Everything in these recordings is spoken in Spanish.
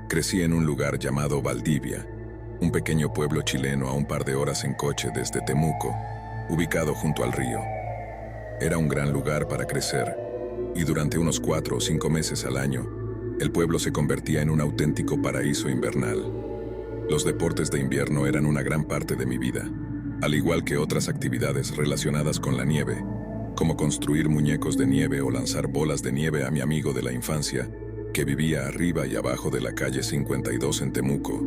Crecí en un lugar llamado Valdivia, un pequeño pueblo chileno a un par de horas en coche desde Temuco, ubicado junto al río. Era un gran lugar para crecer, y durante unos 4 o 5 meses al año, el pueblo se convertía en un auténtico paraíso invernal. Los deportes de invierno eran una gran parte de mi vida, al igual que otras actividades relacionadas con la nieve, como construir muñecos de nieve o lanzar bolas de nieve a mi amigo de la infancia, que vivía arriba y abajo de la calle 52 en Temuco.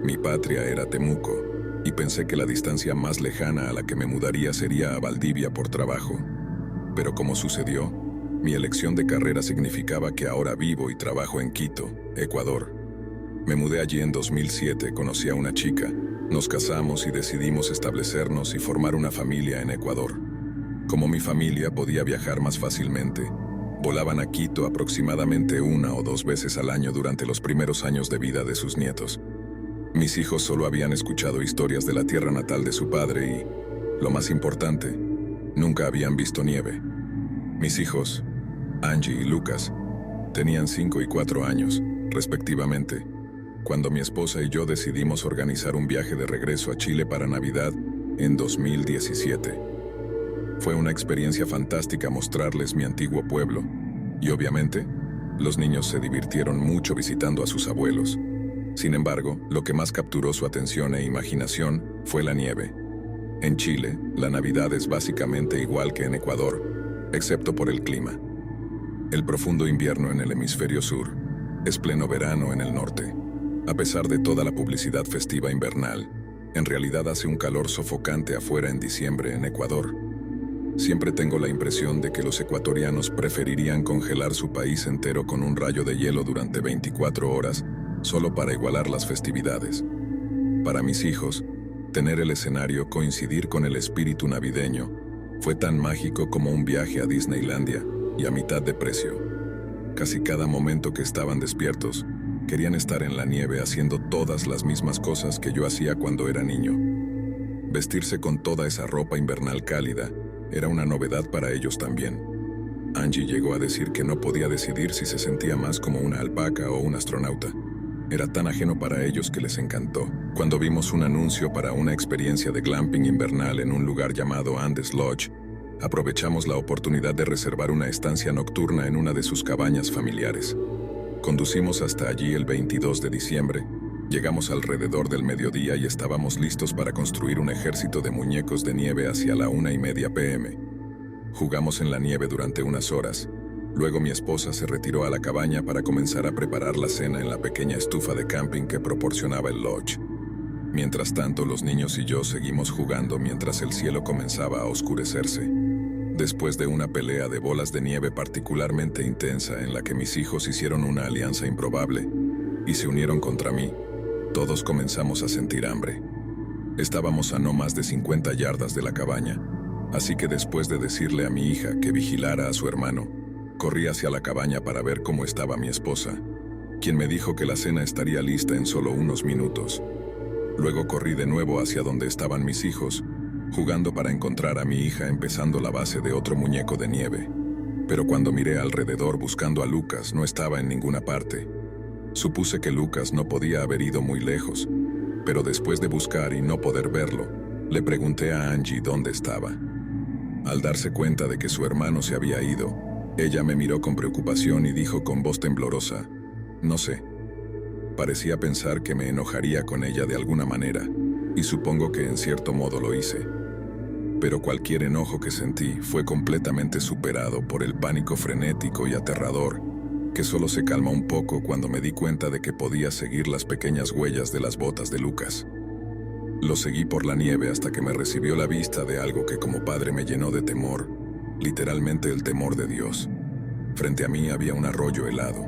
Mi patria era Temuco, y pensé que la distancia más lejana a la que me mudaría sería a Valdivia por trabajo. Pero como sucedió, mi elección de carrera significaba que ahora vivo y trabajo en Quito, Ecuador. Me mudé allí en 2007, conocí a una chica, nos casamos y decidimos establecernos y formar una familia en Ecuador. Como mi familia podía viajar más fácilmente, volaban a Quito aproximadamente 1 o 2 veces al año durante los primeros años de vida de sus nietos. Mis hijos solo habían escuchado historias de la tierra natal de su padre y, lo más importante, nunca habían visto nieve. Mis hijos, Angie y Lucas, tenían 5 y 4 años, respectivamente, cuando mi esposa y yo decidimos organizar un viaje de regreso a Chile para Navidad en 2017. Fue una experiencia fantástica mostrarles mi antiguo pueblo, y obviamente, los niños se divirtieron mucho visitando a sus abuelos. Sin embargo, lo que más capturó su atención e imaginación fue la nieve. En Chile, la Navidad es básicamente igual que en Ecuador, excepto por el clima. El profundo invierno en el hemisferio sur es pleno verano en el norte. A pesar de toda la publicidad festiva invernal, en realidad hace un calor sofocante afuera en diciembre en Ecuador. Siempre tengo la impresión de que los ecuatorianos preferirían congelar su país entero con un rayo de hielo durante 24 horas solo para igualar las festividades. Para mis hijos, tener el escenario coincidir con el espíritu navideño fue tan mágico como un viaje a Disneylandia y a mitad de precio. Casi cada momento que estaban despiertos, querían estar en la nieve haciendo todas las mismas cosas que yo hacía cuando era niño. Vestirse con toda esa ropa invernal cálida era una novedad para ellos también. Angie llegó a decir que no podía decidir si se sentía más como una alpaca o un astronauta. Era tan ajeno para ellos que les encantó. Cuando vimos un anuncio para una experiencia de glamping invernal en un lugar llamado Andes Lodge, aprovechamos la oportunidad de reservar una estancia nocturna en una de sus cabañas familiares. Conducimos hasta allí el 22 de diciembre, llegamos alrededor del mediodía y estábamos listos para construir un ejército de muñecos de nieve hacia la 1:30 p.m. Jugamos en la nieve durante unas horas. Luego mi esposa se retiró a la cabaña para comenzar a preparar la cena en la pequeña estufa de camping que proporcionaba el lodge. Mientras tanto, los niños y yo seguimos jugando mientras el cielo comenzaba a oscurecerse. Después de una pelea de bolas de nieve particularmente intensa en la que mis hijos hicieron una alianza improbable y se unieron contra mí, todos comenzamos a sentir hambre. Estábamos a no más de 50 yardas de la cabaña, así que después de decirle a mi hija que vigilara a su hermano, corrí hacia la cabaña para ver cómo estaba mi esposa, quien me dijo que la cena estaría lista en solo unos minutos. Luego corrí de nuevo hacia donde estaban mis hijos, jugando para encontrar a mi hija empezando la base de otro muñeco de nieve. Pero cuando miré alrededor buscando a Lucas, no estaba en ninguna parte. Supuse que Lucas no podía haber ido muy lejos, pero después de buscar y no poder verlo, le pregunté a Angie dónde estaba. Al darse cuenta de que su hermano se había ido, ella me miró con preocupación y dijo con voz temblorosa, «No sé». Parecía pensar que me enojaría con ella de alguna manera, y supongo que en cierto modo lo hice. Pero cualquier enojo que sentí fue completamente superado por el pánico frenético y aterrador, que solo se calmó un poco cuando me di cuenta de que podía seguir las pequeñas huellas de las botas de Lucas. Lo seguí por la nieve hasta que me recibió la vista de algo que como padre me llenó de temor, literalmente el temor de Dios. Frente a mí había un arroyo helado.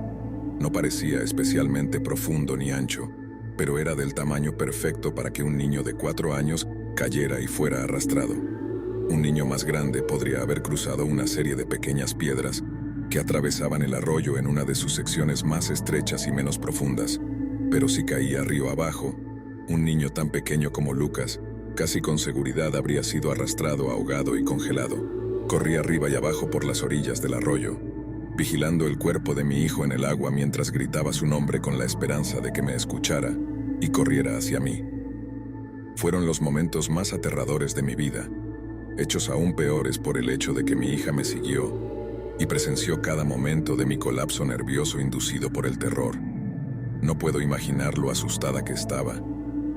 No parecía especialmente profundo ni ancho, pero era del tamaño perfecto para que un niño de 4 años cayera y fuera arrastrado. Un niño más grande podría haber cruzado una serie de pequeñas piedras que atravesaban el arroyo en una de sus secciones más estrechas y menos profundas, pero si caía río abajo, un niño tan pequeño como Lucas casi con seguridad habría sido arrastrado, ahogado y congelado. Corrí arriba y abajo por las orillas del arroyo. vigilando el cuerpo de mi hijo en el agua mientras gritaba su nombre con la esperanza de que me escuchara y corriera hacia mí. Fueron los momentos más aterradores de mi vida, hechos aún peores por el hecho de que mi hija me siguió y presenció cada momento de mi colapso nervioso inducido por el terror. No puedo imaginar lo asustada que estaba,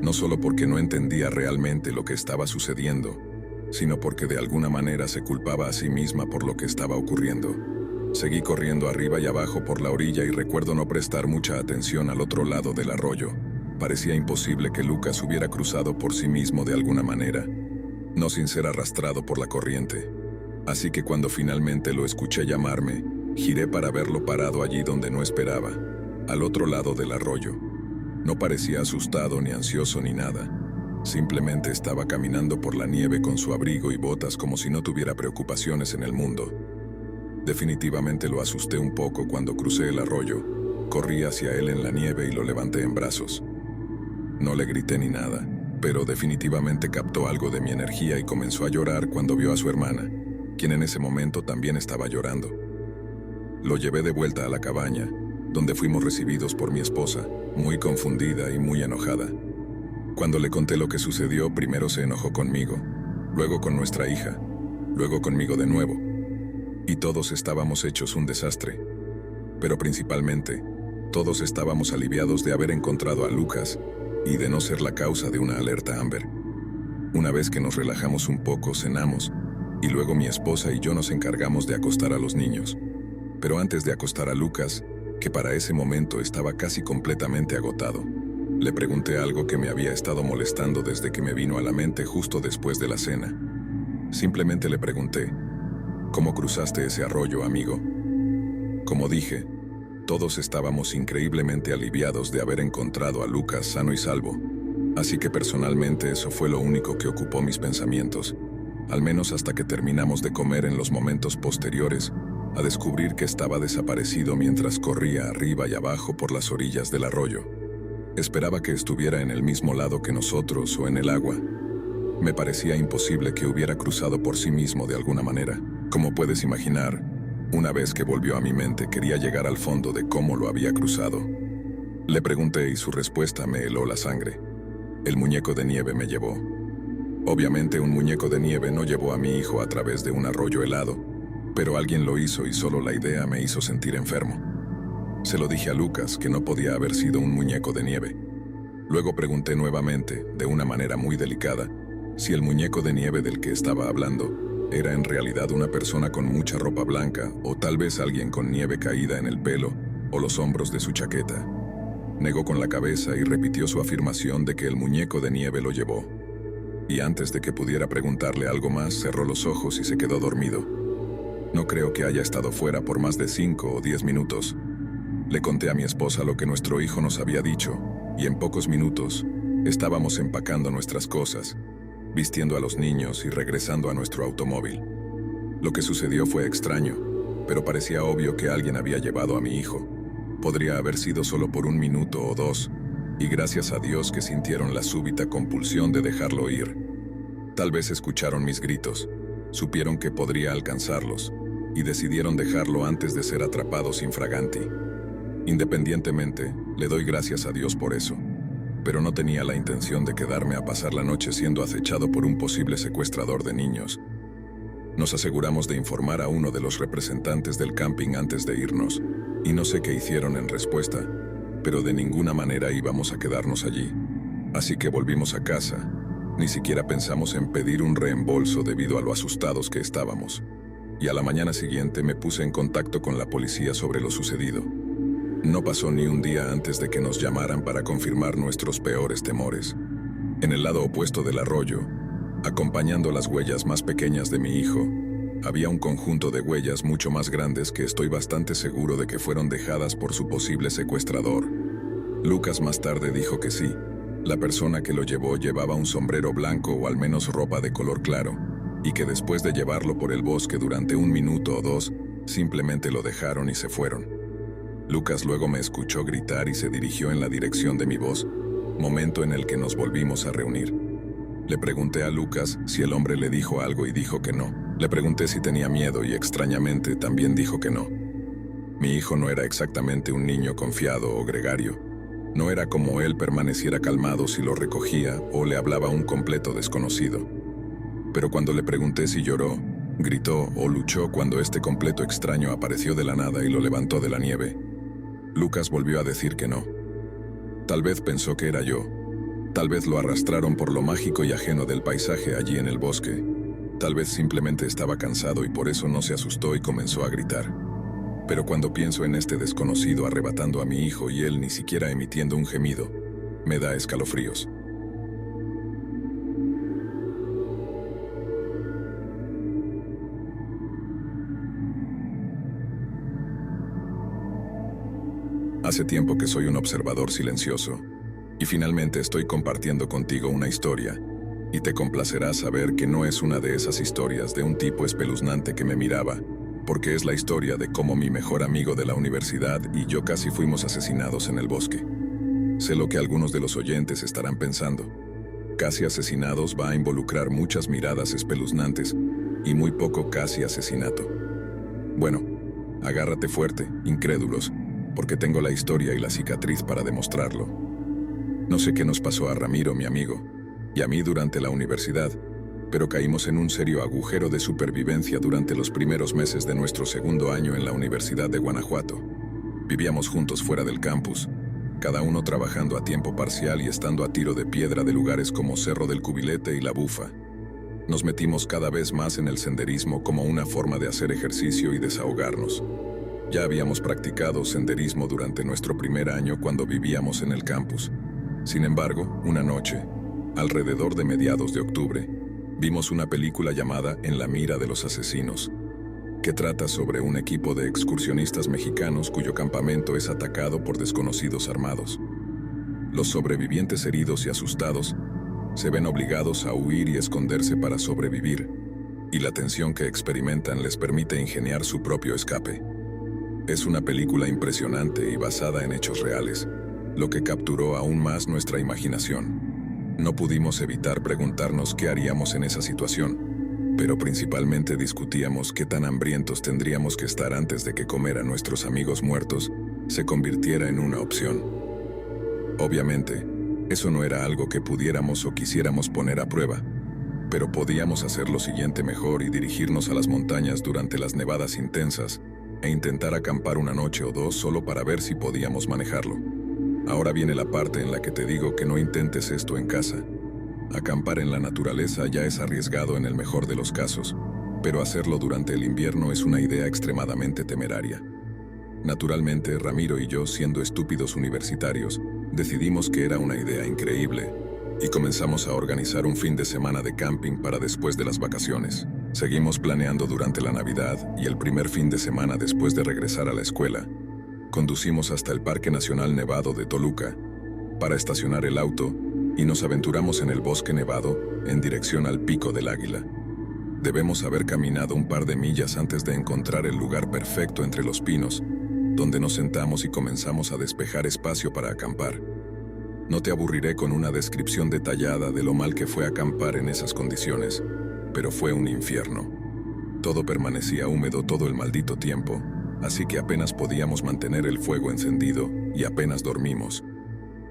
no solo porque no entendía realmente lo que estaba sucediendo, sino porque de alguna manera se culpaba a sí misma por lo que estaba ocurriendo. Seguí corriendo arriba y abajo por la orilla y recuerdo no prestar mucha atención al otro lado del arroyo. Parecía imposible que Lucas hubiera cruzado por sí mismo de alguna manera, no sin ser arrastrado por la corriente. Así que cuando finalmente lo escuché llamarme, giré para verlo parado allí donde no esperaba, al otro lado del arroyo. No parecía asustado ni ansioso ni nada. Simplemente estaba caminando por la nieve con su abrigo y botas como si no tuviera preocupaciones en el mundo. Definitivamente lo asusté un poco cuando crucé el arroyo. Corrí hacia él en la nieve y lo levanté en brazos. No le grité ni nada, pero definitivamente captó algo de mi energía y comenzó a llorar cuando vio a su hermana, quien en ese momento también estaba llorando. Lo llevé de vuelta a la cabaña, donde fuimos recibidos por mi esposa, muy confundida y muy enojada. Cuando le conté lo que sucedió, primero se enojó conmigo, luego con nuestra hija, luego conmigo de nuevo. Y todos estábamos hechos un desastre. Pero principalmente, todos estábamos aliviados de haber encontrado a Lucas y de no ser la causa de una alerta Amber. Una vez que nos relajamos un poco, cenamos, y luego mi esposa y yo nos encargamos de acostar a los niños. Pero antes de acostar a Lucas, que para ese momento estaba casi completamente agotado, le pregunté algo que me había estado molestando desde que me vino a la mente justo después de la cena. Simplemente le pregunté: ¿cómo cruzaste ese arroyo, amigo? Como dije, todos estábamos increíblemente aliviados de haber encontrado a Lucas sano y salvo, así que personalmente eso fue lo único que ocupó mis pensamientos, al menos hasta que terminamos de comer en los momentos posteriores a descubrir que estaba desaparecido mientras corría arriba y abajo por las orillas del arroyo. Esperaba que estuviera en el mismo lado que nosotros o en el agua. Me parecía imposible que hubiera cruzado por sí mismo de alguna manera. Como puedes imaginar, una vez que volvió a mi mente quería llegar al fondo de cómo lo había cruzado. Le pregunté y su respuesta me heló la sangre. El muñeco de nieve me llevó. Obviamente un muñeco de nieve no llevó a mi hijo a través de un arroyo helado, pero alguien lo hizo y solo la idea me hizo sentir enfermo. Se lo dije a Lucas que no podía haber sido un muñeco de nieve. Luego pregunté nuevamente, de una manera muy delicada, si el muñeco de nieve del que estaba hablando era en realidad una persona con mucha ropa blanca o tal vez alguien con nieve caída en el pelo o los hombros de su chaqueta. Negó con la cabeza y repitió su afirmación de que el muñeco de nieve lo llevó. Y antes de que pudiera preguntarle algo más, cerró los ojos y se quedó dormido. No creo que haya estado fuera por más de 5 o 10 minutos. Le conté a mi esposa lo que nuestro hijo nos había dicho, y en pocos minutos estábamos empacando nuestras cosas, vistiendo a los niños y regresando a nuestro automóvil. Lo que sucedió fue extraño, pero parecía obvio que alguien había llevado a mi hijo. Podría haber sido solo por 1 minuto o 2, y gracias a Dios que sintieron la súbita compulsión de dejarlo ir. Tal vez escucharon mis gritos, supieron que podría alcanzarlos, y decidieron dejarlo antes de ser atrapados infraganti. Independientemente, le doy gracias a Dios por eso, pero no tenía la intención de quedarme a pasar la noche siendo acechado por un posible secuestrador de niños. Nos aseguramos de informar a uno de los representantes del camping antes de irnos, y no sé qué hicieron en respuesta, pero de ninguna manera íbamos a quedarnos allí. Así que volvimos a casa. Ni siquiera pensamos en pedir un reembolso debido a lo asustados que estábamos. Y a la mañana siguiente me puse en contacto con la policía sobre lo sucedido. No pasó ni un día antes de que nos llamaran para confirmar nuestros peores temores. En el lado opuesto del arroyo, acompañando las huellas más pequeñas de mi hijo, había un conjunto de huellas mucho más grandes que estoy bastante seguro de que fueron dejadas por su posible secuestrador. Lucas más tarde dijo que sí, la persona que lo llevó llevaba un sombrero blanco o al menos ropa de color claro, y que después de llevarlo por el bosque durante 1 minuto o 2, simplemente lo dejaron y se fueron. Lucas luego me escuchó gritar y se dirigió en la dirección de mi voz, momento en el que nos volvimos a reunir. Le pregunté a Lucas si el hombre le dijo algo y dijo que no. Le pregunté si tenía miedo y extrañamente también dijo que no. Mi hijo no era exactamente un niño confiado o gregario. No era como él permaneciera calmado si lo recogía o le hablaba a un completo desconocido. Pero cuando le pregunté si lloró, gritó o luchó cuando este completo extraño apareció de la nada y lo levantó de la nieve, Lucas volvió a decir que no. Tal vez pensó que era yo. Tal vez lo arrastraron por lo mágico y ajeno del paisaje allí en el bosque. Tal vez simplemente estaba cansado y por eso no se asustó y comenzó a gritar. Pero cuando pienso en este desconocido arrebatando a mi hijo y él ni siquiera emitiendo un gemido, me da escalofríos. Hace tiempo que soy un observador silencioso, y finalmente estoy compartiendo contigo una historia, y te complacerá saber que no es una de esas historias de un tipo espeluznante que me miraba, porque es la historia de cómo mi mejor amigo de la universidad y yo casi fuimos asesinados en el bosque. Sé lo que algunos de los oyentes estarán pensando. Casi asesinados va a involucrar muchas miradas espeluznantes y muy poco casi asesinato. Bueno, agárrate fuerte, incrédulos, porque tengo la historia y la cicatriz para demostrarlo. No sé qué nos pasó a Ramiro, mi amigo, y a mí durante la universidad, pero caímos en un serio agujero de supervivencia durante los primeros meses de nuestro segundo año en la Universidad de Guanajuato. Vivíamos juntos fuera del campus, cada uno trabajando a tiempo parcial y estando a tiro de piedra de lugares como Cerro del Cubilete y La Bufa. Nos metimos cada vez más en el senderismo como una forma de hacer ejercicio y desahogarnos. Ya habíamos practicado senderismo durante nuestro primer año cuando vivíamos en el campus. Sin embargo, una noche, alrededor de mediados de octubre, vimos una película llamada En la mira de los asesinos, que trata sobre un equipo de excursionistas mexicanos cuyo campamento es atacado por desconocidos armados. Los sobrevivientes heridos y asustados se ven obligados a huir y esconderse para sobrevivir, y la tensión que experimentan les permite ingeniar su propio escape. Es una película impresionante y basada en hechos reales, lo que capturó aún más nuestra imaginación. No pudimos evitar preguntarnos qué haríamos en esa situación, pero principalmente discutíamos qué tan hambrientos tendríamos que estar antes de que comer a nuestros amigos muertos se convirtiera en una opción. Obviamente, eso no era algo que pudiéramos o quisiéramos poner a prueba, pero podíamos hacer lo siguiente mejor y dirigirnos a las montañas durante las nevadas intensas e intentar acampar una noche o dos solo para ver si podíamos manejarlo. Ahora viene la parte en la que te digo que no intentes esto en casa. Acampar en la naturaleza ya es arriesgado en el mejor de los casos, pero hacerlo durante el invierno es una idea extremadamente temeraria. Naturalmente, Ramiro y yo, siendo estúpidos universitarios, decidimos que era una idea increíble y comenzamos a organizar un fin de semana de camping para después de las vacaciones. Seguimos planeando durante la Navidad y el primer fin de semana después de regresar a la escuela. Conducimos hasta el Parque Nacional Nevado de Toluca para estacionar el auto y nos aventuramos en el bosque nevado en dirección al Pico del Águila. Debemos haber caminado un par de millas antes de encontrar el lugar perfecto entre los pinos, donde nos sentamos y comenzamos a despejar espacio para acampar. No te aburriré con una descripción detallada de lo mal que fue acampar en esas condiciones, pero fue un infierno. Todo permanecía húmedo todo el maldito tiempo, así que apenas podíamos mantener el fuego encendido y apenas dormimos.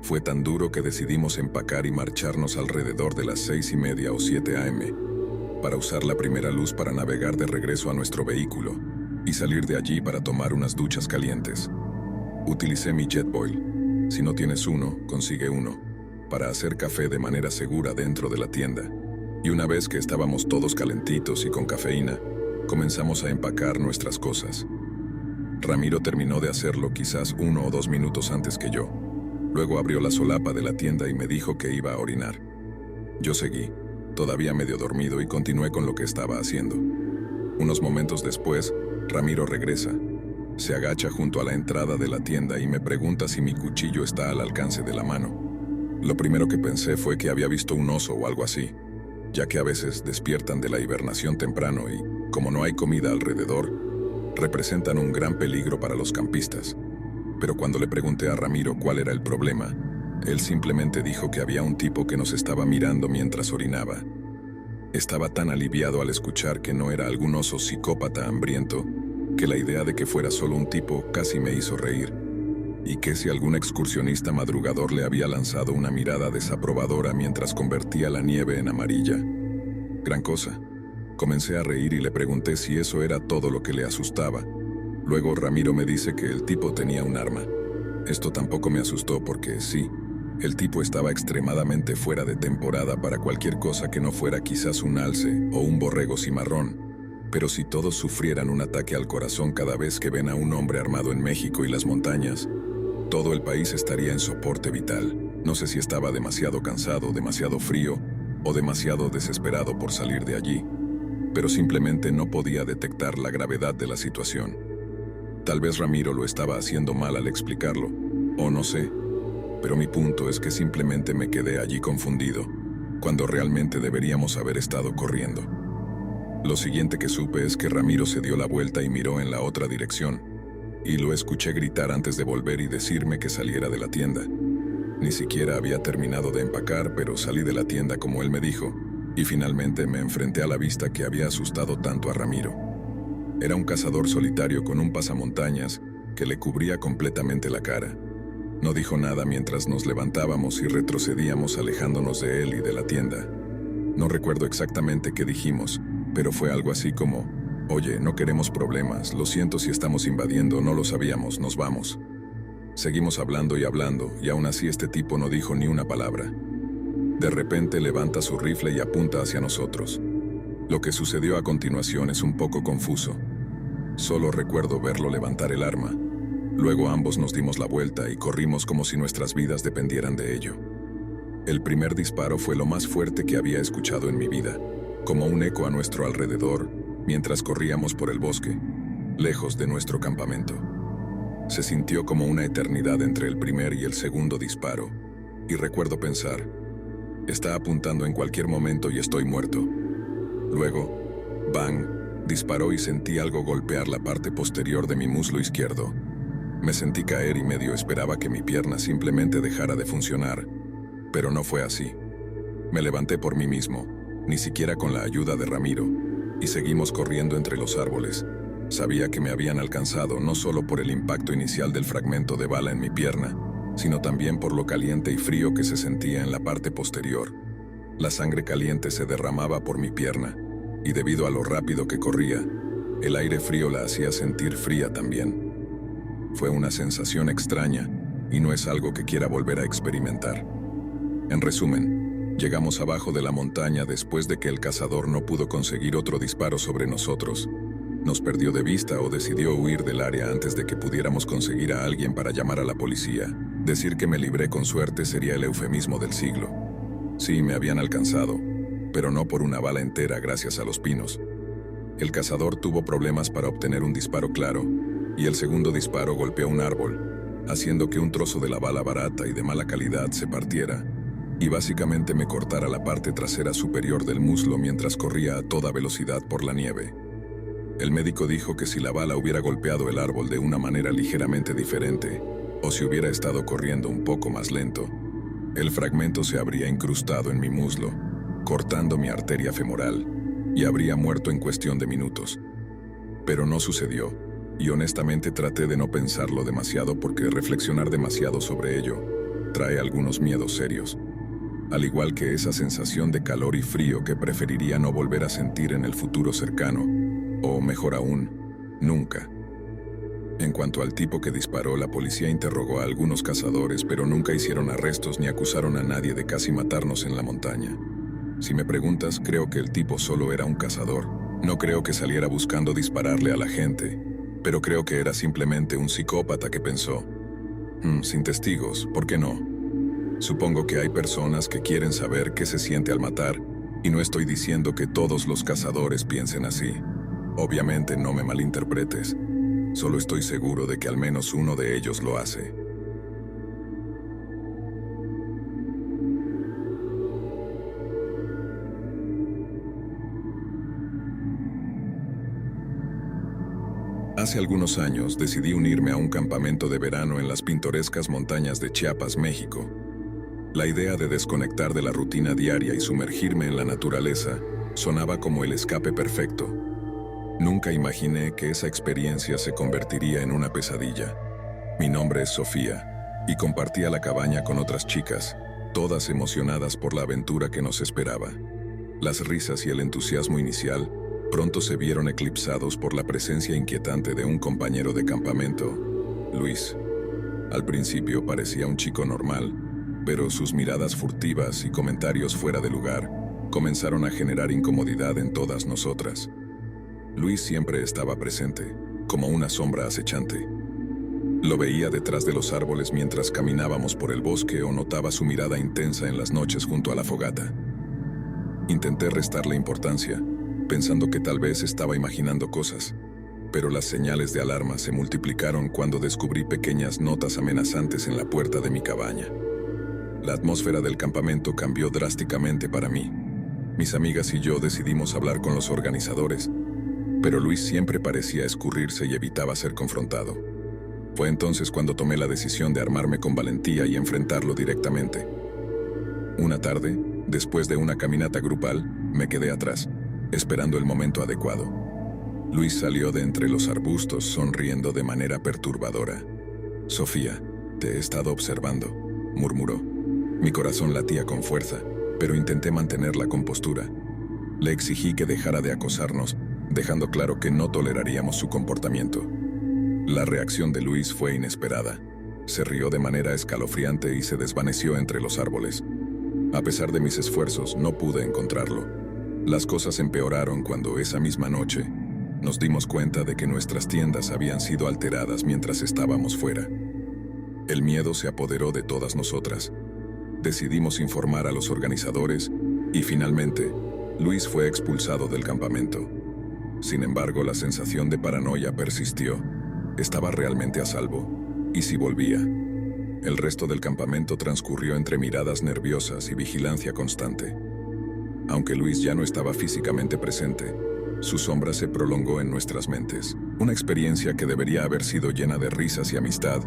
Fue tan duro que decidimos empacar y marcharnos alrededor de las 6:30 o 7 a.m. para usar la primera luz para navegar de regreso a nuestro vehículo y salir de allí para tomar unas duchas calientes. Utilicé mi Jetboil. Si no tienes uno, consigue uno, para hacer café de manera segura dentro de la tienda. Y una vez que estábamos todos calentitos y con cafeína, comenzamos a empacar nuestras cosas. Ramiro terminó de hacerlo quizás 1 o 2 minutos antes que yo. Luego abrió la solapa de la tienda y me dijo que iba a orinar. Yo seguí, todavía medio dormido, y continué con lo que estaba haciendo. Unos momentos después, Ramiro regresa. Se agacha junto a la entrada de la tienda y me pregunta si mi cuchillo está al alcance de la mano. Lo primero que pensé fue que había visto un oso o algo así, ya que a veces despiertan de la hibernación temprano y, como no hay comida alrededor, representan un gran peligro para los campistas. Pero cuando le pregunté a Ramiro cuál era el problema, él simplemente dijo que había un tipo que nos estaba mirando mientras orinaba. Estaba tan aliviado al escuchar que no era algún oso psicópata hambriento que la idea de que fuera solo un tipo casi me hizo reír, y que si algún excursionista madrugador le había lanzado una mirada desaprobadora mientras convertía la nieve en amarilla. Gran cosa. Comencé a reír y le pregunté si eso era todo lo que le asustaba. Luego Ramiro me dice que el tipo tenía un arma. Esto tampoco me asustó porque sí, el tipo estaba extremadamente fuera de temporada para cualquier cosa que no fuera quizás un alce o un borrego cimarrón. Pero si todos sufrieran un ataque al corazón cada vez que ven a un hombre armado en México y las montañas, todo el país estaría en soporte vital. No sé si estaba demasiado cansado, demasiado frío o demasiado desesperado por salir de allí, pero simplemente no podía detectar la gravedad de la situación. Tal vez Ramiro lo estaba haciendo mal al explicarlo, o no sé, pero mi punto es que simplemente me quedé allí confundido, cuando realmente deberíamos haber estado corriendo. Lo siguiente que supe es que Ramiro se dio la vuelta y miró en la otra dirección, y lo escuché gritar antes de volver y decirme que saliera de la tienda. Ni siquiera había terminado de empacar, pero salí de la tienda como él me dijo, y finalmente me enfrenté a la vista que había asustado tanto a Ramiro. Era un cazador solitario con un pasamontañas que le cubría completamente la cara. No dijo nada mientras nos levantábamos y retrocedíamos alejándonos de él y de la tienda. No recuerdo exactamente qué dijimos, pero fue algo así como: «Oye, no queremos problemas, lo siento si estamos invadiendo, no lo sabíamos, nos vamos». Seguimos hablando, y aún así este tipo no dijo ni una palabra. De repente levanta su rifle y apunta hacia nosotros. Lo que sucedió a continuación es un poco confuso. Solo recuerdo verlo levantar el arma. Luego ambos nos dimos la vuelta y corrimos como si nuestras vidas dependieran de ello. El primer disparo fue lo más fuerte que había escuchado en mi vida, como un eco a nuestro alrededor, mientras corríamos por el bosque, lejos de nuestro campamento. Se sintió como una eternidad entre el primer y el segundo disparo, y recuerdo pensar: está apuntando en cualquier momento y estoy muerto. Luego, bang, disparó y sentí algo golpear la parte posterior de mi muslo izquierdo. Me sentí caer y medio esperaba que mi pierna simplemente dejara de funcionar, pero no fue así. Me levanté por mí mismo, ni siquiera con la ayuda de Ramiro, y seguimos corriendo entre los árboles. Sabía que me habían alcanzado no solo por el impacto inicial del fragmento de bala en mi pierna, sino también por lo caliente y frío que se sentía en la parte posterior. La sangre caliente se derramaba por mi pierna, y debido a lo rápido que corría, el aire frío la hacía sentir fría también. Fue una sensación extraña, y no es algo que quiera volver a experimentar. En resumen, llegamos abajo de la montaña después de que el cazador no pudo conseguir otro disparo sobre nosotros. Nos perdió de vista o decidió huir del área antes de que pudiéramos conseguir a alguien para llamar a la policía. Decir que me libré con suerte sería el eufemismo del siglo. Sí, me habían alcanzado, pero no por una bala entera gracias a los pinos. El cazador tuvo problemas para obtener un disparo claro, y el segundo disparo golpeó un árbol, haciendo que un trozo de la bala barata y de mala calidad se partiera, y básicamente me cortara la parte trasera superior del muslo mientras corría a toda velocidad por la nieve. El médico dijo que si la bala hubiera golpeado el árbol de una manera ligeramente diferente, o si hubiera estado corriendo un poco más lento, el fragmento se habría incrustado en mi muslo, cortando mi arteria femoral, y habría muerto en cuestión de minutos. Pero no sucedió, y honestamente traté de no pensarlo demasiado porque reflexionar demasiado sobre ello trae algunos miedos serios. Al igual que esa sensación de calor y frío que preferiría no volver a sentir en el futuro cercano, o mejor aún, nunca. En cuanto al tipo que disparó, la policía interrogó a algunos cazadores, pero nunca hicieron arrestos ni acusaron a nadie de casi matarnos en la montaña. Si me preguntas, creo que el tipo solo era un cazador. No creo que saliera buscando dispararle a la gente, pero creo que era simplemente un psicópata que pensó: sin testigos, ¿por qué no? Supongo que hay personas que quieren saber qué se siente al matar, y no estoy diciendo que todos los cazadores piensen así. Obviamente no me malinterpretes. Solo estoy seguro de que al menos uno de ellos lo hace. Hace algunos años decidí unirme a un campamento de verano en las pintorescas montañas de Chiapas, México. La idea de desconectar de la rutina diaria y sumergirme en la naturaleza sonaba como el escape perfecto. Nunca imaginé que esa experiencia se convertiría en una pesadilla. Mi nombre es Sofía, y compartía la cabaña con otras chicas, todas emocionadas por la aventura que nos esperaba. Las risas y el entusiasmo inicial pronto se vieron eclipsados por la presencia inquietante de un compañero de campamento, Luis. Al principio parecía un chico normal, pero sus miradas furtivas y comentarios fuera de lugar comenzaron a generar incomodidad en todas nosotras. Luis siempre estaba presente, como una sombra acechante. Lo veía detrás de los árboles mientras caminábamos por el bosque o notaba su mirada intensa en las noches junto a la fogata. Intenté restarle importancia, pensando que tal vez estaba imaginando cosas, pero las señales de alarma se multiplicaron cuando descubrí pequeñas notas amenazantes en la puerta de mi cabaña. La atmósfera del campamento cambió drásticamente para mí. Mis amigas y yo decidimos hablar con los organizadores, pero Luis siempre parecía escurrirse y evitaba ser confrontado. Fue entonces cuando tomé la decisión de armarme con valentía y enfrentarlo directamente. Una tarde, después de una caminata grupal, me quedé atrás, esperando el momento adecuado. Luis salió de entre los arbustos sonriendo de manera perturbadora. «Sofía, te he estado observando», murmuró. Mi corazón latía con fuerza, pero intenté mantener la compostura. Le exigí que dejara de acosarnos, dejando claro que no toleraríamos su comportamiento. La reacción de Luis fue inesperada. Se rió de manera escalofriante y se desvaneció entre los árboles. A pesar de mis esfuerzos, no pude encontrarlo. Las cosas empeoraron cuando esa misma noche nos dimos cuenta de que nuestras tiendas habían sido alteradas mientras estábamos fuera. El miedo se apoderó de todas nosotras. Decidimos informar a los organizadores y finalmente, Luis fue expulsado del campamento. Sin embargo, la sensación de paranoia persistió. ¿Estaba realmente a salvo? ¿Y si volvía? El resto del campamento transcurrió entre miradas nerviosas y vigilancia constante. Aunque Luis ya no estaba físicamente presente, su sombra se prolongó en nuestras mentes. Una experiencia que debería haber sido llena de risas y amistad,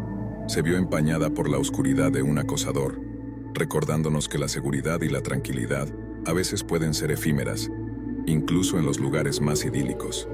se vio empañada por la oscuridad de un acosador, recordándonos que la seguridad y la tranquilidad a veces pueden ser efímeras, incluso en los lugares más idílicos.